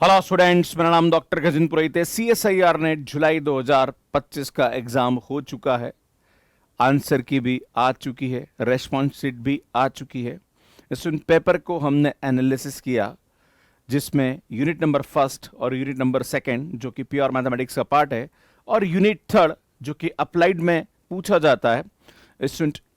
Hello students, मेरा नाम doctor गजिन पुरोहित है। CSIR नेट जुलाई 2025 का एग्जाम हो चुका है। आंसर की भी आ चुकी है, रेस्पॉन्स शीट भी आ चुकी है। इस पेपर को हमने एनालिसिस किया, जिसमें यूनिट नंबर फर्स्ट और यूनिट नंबर सेकंड जो कि प्योर मैथमेटिक्स का पार्ट है, और यूनिट थर्ड जो कि अप्लाइड में पूछा जाता है।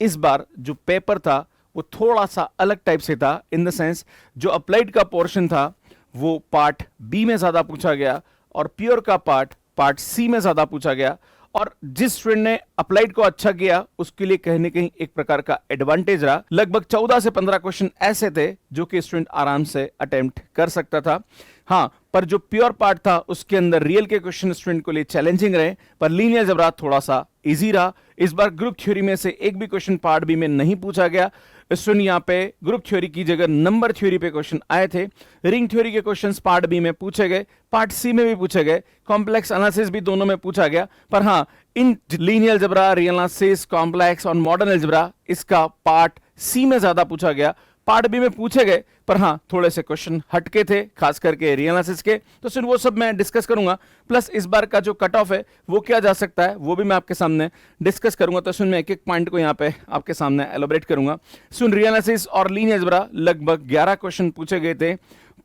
इस बार जो पेपर था वो थोड़ा सा अलग टाइप से था, इन द सेंस जो अप्लाइड का पोर्शन था वो पार्ट बी में ज्यादा पूछा गया और प्योर का पार्ट सी में ज्यादा पूछा गया। और जिस स्टूडेंट ने अप्लाइड को अच्छा किया उसके लिए कहीं ना कहीं एक प्रकार का एडवांटेज रहा। लगभग 14 से 15 क्वेश्चन ऐसे थे जो कि स्टूडेंट आराम से अटेम्प्ट कर सकता था। हाँ, पर जो प्योर पार्ट था उसके अंदर रियल के क्वेश्चन स्टूडेंट के लिए चैलेंजिंग रहे, पर लीनियर अलजेब्रा थोड़ा सा इजी रहा। इस बार ग्रुप थ्योरी में से एक भी क्वेश्चन पार्ट बी में नहीं पूछा गया। स्टूडेंट यहाँ पे ग्रुप थ्योरी की जगह नंबर थ्योरी पे क्वेश्चन आए थे। रिंग थ्योरी के क्वेश्चंस पार्ट बी में पूछे गए, पार्ट सी में भी पूछे गए, कॉम्प्लेक्स एनालिसिस भी दोनों में पूछा गया। पर हाँ, इन linear algebra, real analysis, complex और मॉडर्न अलजेब्रा इसका पार्ट सी में ज्यादा पूछा गया, पार्ट बी में पूछे गए। पर हाँ, थोड़े से क्वेश्चन हटके थे, खास करके रियल एनालिसिस के, तो सिर्फ वो सब मैं डिस्कस करूंगा। प्लस इस बार का जो कट ऑफ है वो क्या जा सकता है वो भी मैं आपके सामने डिस्कस करूंगा। तो सुन, मैं एक एक पॉइंट को यहाँ पे आपके सामने एलोबरेट करूंगा। सुन, रियल एनालिसिस और लीनियर अलजेब्रा लगभग 11 क्वेश्चन पूछे गए थे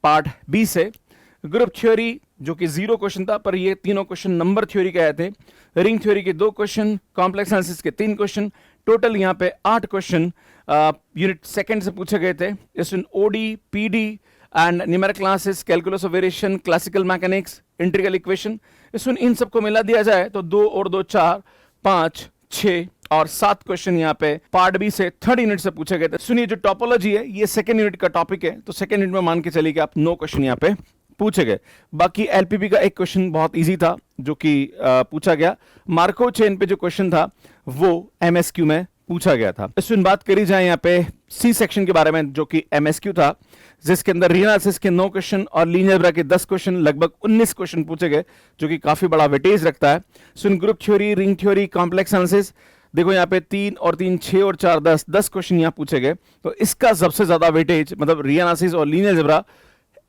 पार्ट बी से। ग्रुप थ्योरी जो कि 0 क्वेश्चन था, पर ये तीनों क्वेश्चन नंबर थ्योरी के आए थे। रिंग थ्योरी के 2 क्वेश्चन, कॉम्प्लेक्स एनालिसिस के 3 क्वेश्चन, टोटल यहाँ पे 8 क्वेश्चन यूनिट सेकंड से पूछे गए थे। इसमें OD, PD and numerical classes, calculus of variation, classical mechanics, integral equation. इसमें इन सबको मिला दिया जाए तो 2 और 2 4, 5, 6 और 7 क्वेश्चन यहाँ पे पार्ट बी से थर्ड यूनिट से पूछे गए थे। सुनिए, जो टोपोलॉजी है ये सेकंड यूनिट का टॉपिक है, तो सेकंड यूनिट में मान के चलिए कि आप 9 क्वेश्चन यहाँ पे पूछे गए। बाकी एलपीपी का एक क्वेश्चन बहुत इजी था जो कि पूछा गया। मार्को चेन पे जो क्वेश्चन था वो एमएसक्यू में पूछा गया था। इसमें बात करी जाए यहाँ पे सी सेक्शन के बारे में जो कि एमएसक्यू था, जिसके अंदर रियल एनालिसिस के 9 क्वेश्चन और लीनियर अलजेब्रा के 10 क्वेश्चन, लगभग 19 क्वेश्चन पूछे गए, जो कि काफी बड़ा वेटेज रखता है। सुन, group theory, ring theory, complex analysis, देखो यहाँ पे 3 और 3 6 और 4 10 क्वेश्चन यहाँ पूछे गए। तो इसका सबसे ज्यादा वेटेज, मतलब रियल एनालिसिस और लीनियर अलजेब्रा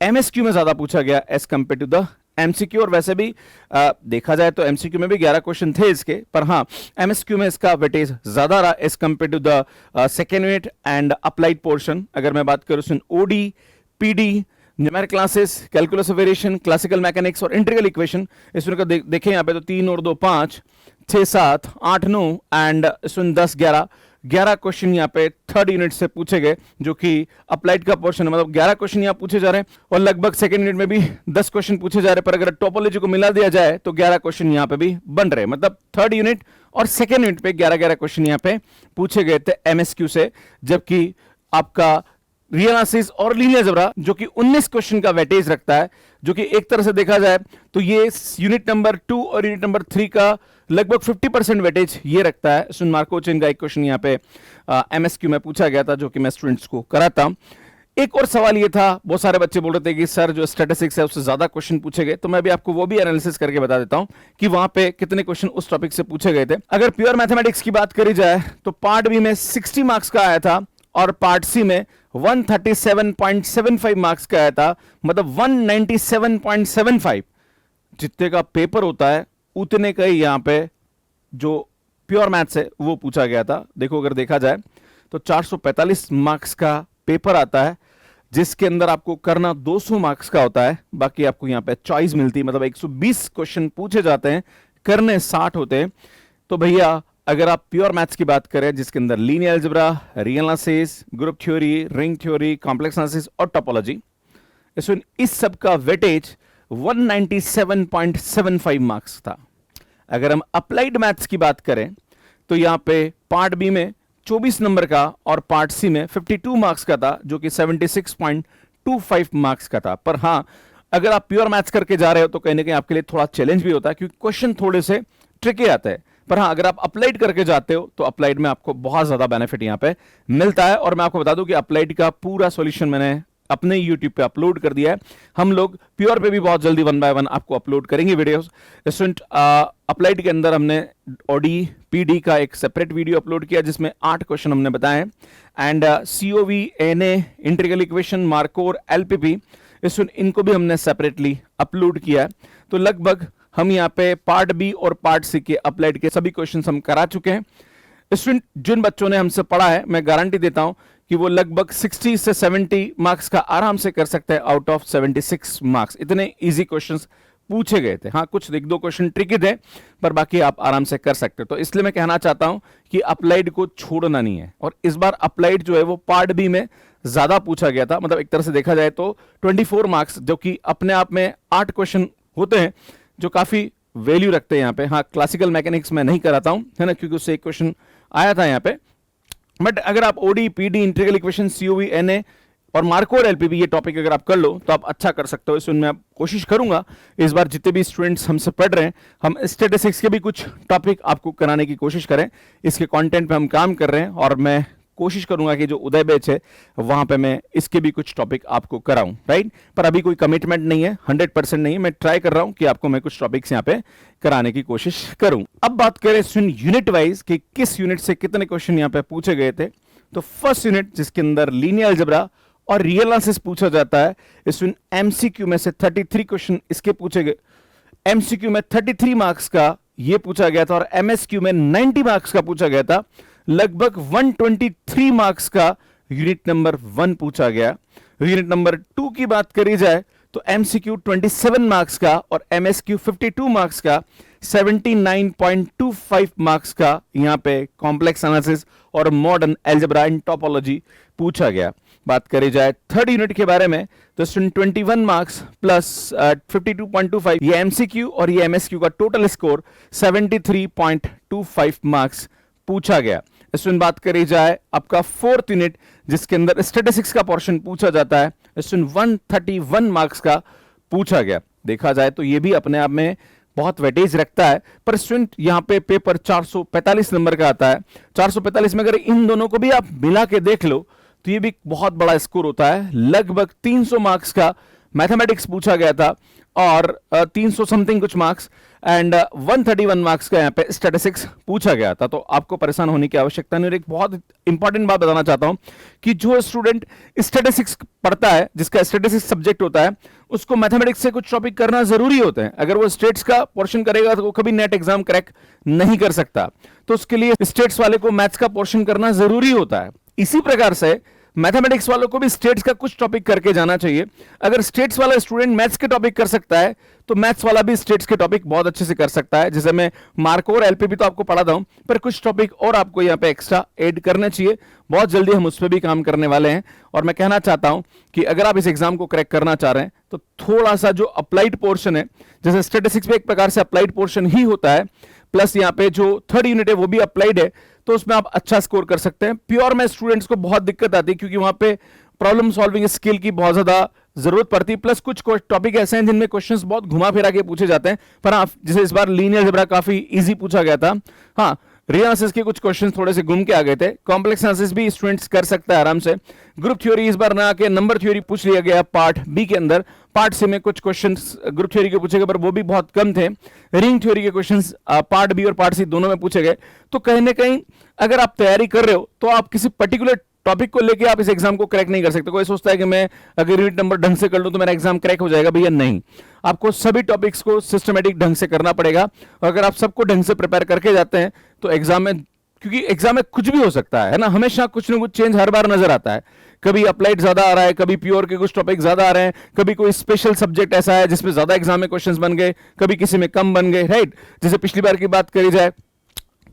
एमएसक्यू में ज्यादा पूछा गया as compare to the MCQ. और वैसे भी देखा जाए तो एमसीक्यू में भी 11 क्वेश्चन थे इसके, पर हाँ, एमएसक्यू में इसका वेटेज ज्यादा रहा as compare to the second unit and applied portion. अगर मैं बात करूं OD, PD, numerical classes, calculus of variation, classical mechanics और इंटीग्रल इक्वेशन, इसमें का देखें यहाँ पे तो 3 और 2 5, 6 7, 8 9 एंड इसमें 10 11 क्वेश्चन यहाँ पे थर्ड यूनिट से पूछे गए, जो कि अप्लाइड का पोर्शन है। मतलब 11 क्वेश्चन यहाँ पूछे जा रहे हैं और लगभग सेकंड यूनिट में भी 10 क्वेश्चन पूछे जा रहे हैं। पर अगर टोपोलॉजी को मिला दिया जाए तो 11 क्वेश्चन यहाँ पे भी बन रहे हैं। मतलब थर्ड यूनिट और सेकंड यूनिट पे 11 क्वेश्चन यहाँ पे पूछे गए थे एमएसक्यू से, जबकि आपका रियल एनालिसिस और लीनियर अलजेब्रा जो कि 19 क्वेश्चन का वेटेज रखता है, जो कि एक तरह से देखा जाए तो ये यूनिट नंबर 2 और यूनिट नंबर 3 का लगभग 50% वेटेज ये रखता है। सुन, मार्को चेन का एक क्वेश्चन यहाँ पे एमएसक्यू में पूछा गया था, जो कि मैं स्टूडेंट्स को कराता हूं। एक और सवाल ये था, बहुत सारे बच्चे बोल रहे थे कि सर जो स्टैटिस्टिक्स है उससे ज्यादा क्वेश्चन पूछे गए, तो मैं भी आपको वो भी एनालिसिस करके बता देता हूं कि वहां पे कितने क्वेश्चन उस टॉपिक से पूछे गए थे। अगर प्योर मैथमेटिक्स की बात करी जाए तो पार्ट बी में 60 मार्क्स का आया था और पार्ट सी में 137.75 मार्क्स का आया था। मतलब 197.75 जितने का पेपर होता है उतने का ही यहाँ पे जो प्योर मैथ्स है वो पूछा गया था। देखो, अगर देखा जाए तो 445 मार्क्स का पेपर आता है, जिसके अंदर आपको करना 200 मार्क्स का होता है। बाकी आपको यहाँ पे चॉइस मिलती है, मतलब 120 क्वेश्चन पूछे जाते हैं, करने 60 होते हैं। तो भैया, अगर आप प्योर मैथ्स की बात करें जिसके अंदर linear algebra, real analysis, group theory, ring theory, complex analysis और टोपोलॉजी, इसमें इस सब का वेटेज 197.75 मार्क्स था। अगर हम अप्लाइड मैथ्स की बात करें तो यहां पे पार्ट बी में 24 नंबर का और पार्ट सी में 52 मार्क्स का था, जो कि 76.25 मार्क्स का था। पर हां, अगर आप प्योर मैथ्स करके जा रहे हो तो कहीं ना कहीं आपके लिए थोड़ा चैलेंज भी होता है, क्योंकि क्वेश्चन थोड़े से ट्रिकी आते हैं। पर हाँ, अगर आप अप्लाइड करके जाते हो तो अप्लाइड में आपको बहुत ज्यादा बेनिफिट यहां पे मिलता है। और मैं आपको बता दूं कि अप्लाइड का पूरा सॉल्यूशन मैंने अपने YouTube पे अपलोड कर दिया है। हम लोग प्योर पे भी बहुत जल्दी 1 बाय 1 आपको अपलोड करेंगे वीडियोस। स्टूडेंट, अप्लाइड के अंदर हमने ओडी, पीडी का एक सेपरेट वीडियो अपलोड किया जिसमें 8 क्वेश्चन हमने बताए and COV, NA, integral equation, markhor, LPP, इनको भी हमने सेपरेटली अपलोड किया है। तो लगभग हम यहाँ पे पार्ट बी और पार्ट सी के अप्लाइड के सभी क्वेश्चंस हम करा चुके हैं। स्टूडेंट जिन बच्चों ने हमसे पढ़ा है, मैं गारंटी देता हूं कि वो लगभग 60 से 70 मार्क्स का आराम से कर सकते हैं आउट ऑफ 76 मार्क्स। इतने इजी क्वेश्चंस पूछे गए थे। हाँ, कुछ एक दो क्वेश्चन ट्रिकी थे, पर बाकी आप आराम से कर सकते हो। तो इसलिए मैं कहना चाहता हूं कि अप्लाइड को छोड़ना नहीं है। और इस बार अप्लाइड जो है वो पार्ट बी में ज्यादा पूछा गया था। मतलब एक तरह से देखा जाए तो 24 मार्क्स, जो कि अपने आप में 8 क्वेश्चन होते हैं, जो काफी वैल्यू रखते हैं यहाँ पे। हाँ, क्लासिकल मैकेनिक्स में नहीं कराता हूं, है ना, क्योंकि उससे एक क्वेश्चन आया था यहाँ पे। बट अगर आप OD, PD, integral equation, COV, NA और मार्को और एलपीबी ये टॉपिक अगर आप कर लो तो आप अच्छा कर सकते हो। इसमें मैं कोशिश करूंगा इस बार जितने भी स्टूडेंट्स हमसे पढ़ रहे हैं, हम स्टैटिस्टिक्स के भी कुछ टॉपिक आपको कराने की कोशिश करें। इसके कंटेंट पे हम काम कर रहे हैं और मैं कोशिश करूंगा कि जो उदय बैच है वहां पे मैं इसके भी कुछ टॉपिक आपको कराऊं, राइट। पर अभी कोई कमिटमेंट नहीं है, 100% नहीं है। मैं ट्राई कर रहा हूं कि आपको मैं कुछ टॉपिक्स यहाँ पे कराने की कोशिश करूं। अब बात करें यूनिट वाइज कि किस यूनिट से कितने क्वेश्चन यहाँ पे पूछे गए थे। तो फर्स्ट यूनिट जिसके अंदर लीनियर अलजेब्रा और रियल एनालिसिस पूछा जाता है, इसमें एमसीक्यू में से 33 क्वेश्चन इसके पूछे गए। एमसीक्यू में 33 मार्क्स का ये पूछा गया था और एमएसक्यू में 90 मार्क्स का पूछा गया था। लगभग 123 मार्क्स का यूनिट नंबर 1 पूछा गया। यूनिट नंबर 2 की बात करी जाए तो एमसीक्यू 27 मार्क्स का और एमएसक्यू 52 मार्क्स का, 79.25 मार्क्स का यहां पे कॉम्प्लेक्स एनालिसिस और मॉडर्न अलजेब्रा इन टोपोलॉजी पूछा गया। बात करी जाए थर्ड यूनिट के बारे में तो 21 मार्क्स प्लस 52.25 ये एमसीक्यू और ये एमएसक्यू का टोटल स्कोर 73.25 मार्क्स पूछा गया। इसमें बात करी जाए आपका फोर्थ यूनिट जिसके अंदर स्टैटिस्टिक्स का पोर्शन पूछा जाता है, इसमें 131 मार्क्स का पूछा गया। देखा जाए तो ये भी अपने आप में बहुत वेटेज रखता है, पर स्टूडेंट यहाँ पे पेपर 445 नंबर का आता है। 445 में अगर इन दोनों को भी आप मिला के देख लो तो ये भी बहुत बड़ा स्कोर होता है। लगभग 300 मार्क्स का मैथमेटिक्स पूछा गया था और 300 समथिंग कुछ मार्क्स एंड 131 मार्क्स का यहाँ पे स्टैटिस्टिक्स पूछा गया था। तो आपको परेशान होने की आवश्यकता नहीं। और एक बहुत इंपॉर्टेंट बात बताना चाहता हूं कि जो स्टूडेंट स्टैटिस्टिक्स पढ़ता है, जिसका स्टैटिस्टिक्स सब्जेक्ट होता है, उसको मैथमेटिक्स से कुछ टॉपिक करना जरूरी होते हैं। अगर वो स्टेट्स का पोर्शन करेगा तो वो कभी नेट एग्जाम क्रैक नहीं कर सकता। तो उसके लिए स्टेट्स वाले को मैथ्स का पोर्शन करना जरूरी होता है। इसी प्रकार से मैथमेटिक्स वालों को भी स्टेट्स का कुछ टॉपिक करके जाना चाहिए। अगर स्टेट्स वाला स्टूडेंट मैथ्स के टॉपिक कर सकता है तो मैथ्स वाला भी स्टेट्स के टॉपिक बहुत अच्छे से कर सकता है। जैसे मैं मार्को और एलपीबी तो आपको पढ़ाता हूं, पर कुछ टॉपिक और आपको यहां पे एक्स्ट्रा ऐड करने चाहिए। बहुत जल्दी हम उस पर भी काम करने वाले हैं। और मैं कहना चाहता हूं कि अगर आप इस एग्जाम को क्रैक करना चाह रहे हैं तो थोड़ा सा जो अप्लाइड पोर्शन है, जैसे स्टैटिस्टिक्स में एक प्रकार से अप्लाइड पोर्शन ही होता है, प्लस यहाँ पे जो थर्ड यूनिट है वो भी अप्लाइड है, तो उसमें आप अच्छा स्कोर कर सकते हैं। प्योर में स्टूडेंट्स को बहुत दिक्कत आती है क्योंकि वहां पे प्रॉब्लम सॉल्विंग स्किल की बहुत ज्यादा जरूरत पड़ती है। प्लस कुछ टॉपिक ऐसे हैं जिनमें क्वेश्चंस बहुत घुमा फिरा के पूछे जाते हैं। पर हाँ, जैसे इस बार लीनियर अलजेब्रा काफी इजी पूछा गया था। हाँ, रियल एनालिसिस के कुछ क्वेश्चंस थोड़े से घूम के आ गए थे। कॉम्प्लेक्स एनालिसिस भी स्टूडेंट्स कर सकता है आराम से। ग्रुप थ्योरी इस बार ना आके नंबर थ्योरी पूछ लिया गया पार्ट बी के अंदर। पार्ट सी में कुछ क्वेश्चंस ग्रुप थ्योरी के पूछे गए पर वो भी बहुत कम थे। रिंग थ्योरी के क्वेश्चंस पार्ट बी और पार्ट सी दोनों में पूछे गए। तो कहीं ना कहीं अगर आप तैयारी कर रहे हो तो आप किसी पर्टिकुलर टॉपिक को लेके आप इस एग्जाम को क्रैक नहीं कर सकते। कोई सोचता है कि मैं अगर यूनिट नंबर ढंग से कर लूं तो मेरा एग्जाम क्रैक हो जाएगा, भैया नहीं। आपको सभी टॉपिक्स को सिस्टमेटिक ढंग से करना पड़ेगा। और अगर आप सबको ढंग से प्रिपेयर करके जाते हैं तो एग्जाम में, क्योंकि एग्जाम में कुछ भी हो सकता है ना, हमेशा कुछ ना कुछ चेंज हर बार नजर आता है। कभी अप्लाइड ज्यादा आ रहा है, कभी प्योर के कुछ टॉपिक ज्यादा आ रहे हैं, कभी कोई स्पेशल सब्जेक्ट ऐसा है जिसमें ज्यादा एग्जाम में क्वेश्चंस बन गए, कभी किसी में कम बन गए, राइट। जैसे पिछली बार की बात करी जाए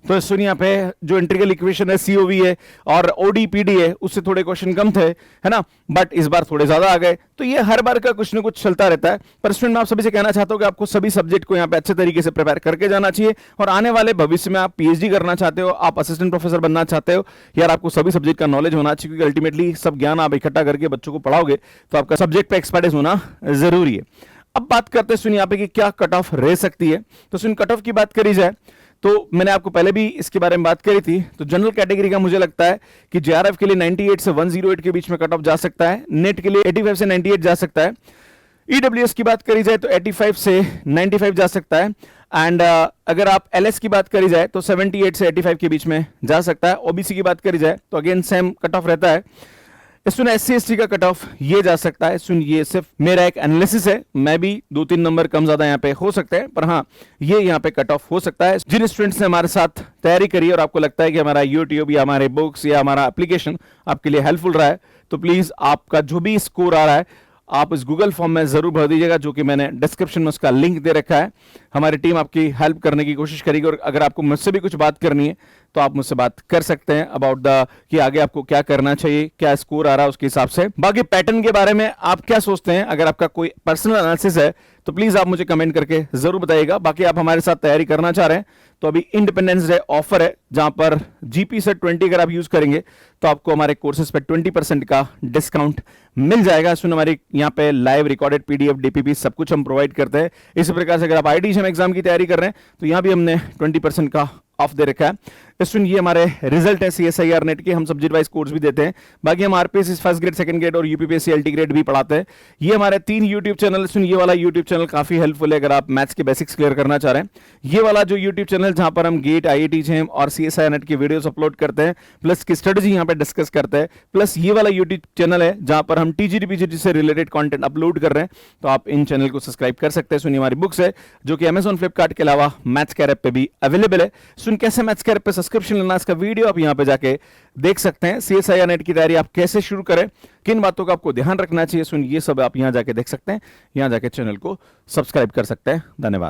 तो सुनिए यहाँ पे जो इंटीग्रल इक्वेशन है, सीओवी है और ओडीपीडी है, उससे थोड़े क्वेश्चन कम थे, है ना, बट इस बार थोड़े ज्यादा आ गए। तो ये हर बार का कुछ ना कुछ चलता रहता है। पर स्टूडेंट मैं आप सभी से कहना चाहता हूं कि आपको सभी सब्जेक्ट को यहाँ पे अच्छे तरीके से प्रिपेयर करके जाना चाहिए। और आने वाले भविष्य में आप पीएचडी करना चाहते हो, आप असिस्टेंट प्रोफेसर बनना चाहते हो, यार आपको सभी सब्जेक्ट का नॉलेज होना चाहिए, क्योंकि अल्टीमेटली सब ज्ञान आप इकट्ठा करके बच्चों को पढ़ाओगे तो आपका सब्जेक्ट पे एक्सपर्टाइज होना जरूरी है। अब बात करते हैं सुनिए यहाँ पे कि क्या कट ऑफ रह सकती है। तो सुन कट ऑफ की बात करी जाए तो मैंने आपको पहले भी इसके बारे में बात करी थी। तो जनरल कैटेगरी का मुझे लगता है कि जेआरएफ के लिए 98 से 108 के बीच में कट ऑफ जा सकता है। नेट के लिए 85 से 98 जा सकता है। ईडब्ल्यूएस की बात करी जाए तो 85 से 95 जा सकता है। एंड अगर आप एलएस की बात करी जाए तो 78 से 85 के बीच में जा सकता है। ओबीसी की बात करी जाए तो अगेन सेम कट ऑफ रहता है। सुन SC/ST का कट ऑफ ये जा सकता है। सुन ये सिर्फ मेरा एक एनालिसिस है, मैं भी 2-3 नंबर कम ज्यादा यहाँ पे हो सकते हैं, पर हाँ ये यहाँ पे कट ऑफ हो सकता है। जिन स्टूडेंट्स ने हमारे साथ तैयारी करी और आपको लगता है कि हमारा यूट्यूब या हमारे बुक्स या हमारा एप्लीकेशन आपके लिए हेल्पफुल रहा है, तो प्लीज आपका जो भी स्कोर आ रहा है आप इस गूगल फॉर्म में जरूर भर दीजिएगा, जो कि मैंने डिस्क्रिप्शन में उसका लिंक दे रखा है। हमारी टीम आपकी हेल्प करने की कोशिश करेगी, और अगर आपको मुझसे भी कुछ बात करनी है तो आप मुझसे बात कर सकते हैं अबाउट द कि आगे आपको क्या करना चाहिए, क्या स्कोर आ रहा है उसके हिसाब से। बाकी पैटर्न के बारे में आप क्या सोचते हैं, अगर आपका कोई पर्सनल एनालिसिस है तो प्लीज आप मुझे कमेंट करके जरूर बताइएगा। बाकी आप हमारे साथ तैयारी करना चाह रहे हैं तो अभी इंडिपेंडेंस डे ऑफर है, जहां पर जीपी सेट 20 अगर आप यूज करेंगे तो आपको हमारे कोर्सेज पे 20% का डिस्काउंट मिल जाएगा। सुन हमारे यहाँ पे लाइव रिकॉर्डेड पीडीएफ डीपीपी सब कुछ हम प्रोवाइड करते हैं। इसी प्रकार से अगर आप आईटीएम एग्जाम की तैयारी कर रहे हैं तो यहाँ भी हमने 20% का ऑफ दे रखा है। सुन ये हमारे रिजल्ट है CSIR नेट के, हम सब्जेक्ट वाइज कोर्स भी देते हैं। बाकी हम RPSC first grade, second grade और यूपीपीएससी LT ग्रेड भी पढ़ाते हैं। ये हमारे 3 यूट्यूब चैनल। सुन ये वाला यूट्यूब चैनल काफी हेल्पफुल है अगर आप मैथ्स के बेसिक्स क्लियर करना चाह रहे हैं। ये वाला जो यूट्यूब चैनल जहां पर हम गेट, IIT JEM और CSIR नेट की वीडियोस अपलोड करते हैं, प्लस की स्ट्रेटजी यहाँ पे डिस्कस करते हैं, प्लस ये वाला यूट्यूब चैनल है जहां पर हम TGT PGT से रिलेटेड कंटेंट अपलोड कर रहे हैं, तो आप इन चैनल को सब्सक्राइब कर सकते हैं। सुन हमारी बुक्स है जो कि Amazon फ्लिपकार्ट के अलावा मैथ्स कैर ऐप पे भी अवेलेबल है। सुन कैसे मैथ्स कैर ऐप पे सब्सक्रिप्शन लेना, इसका वीडियो आप यहाँ पे जाके देख सकते हैं। CSIR नेट की तैयारी आप कैसे शुरू करें, किन बातों का आपको ध्यान रखना चाहिए, सुन ये सब आप यहाँ जाके देख सकते हैं। यहाँ जाके चैनल को सब्सक्राइब कर सकते हैं। धन्यवाद।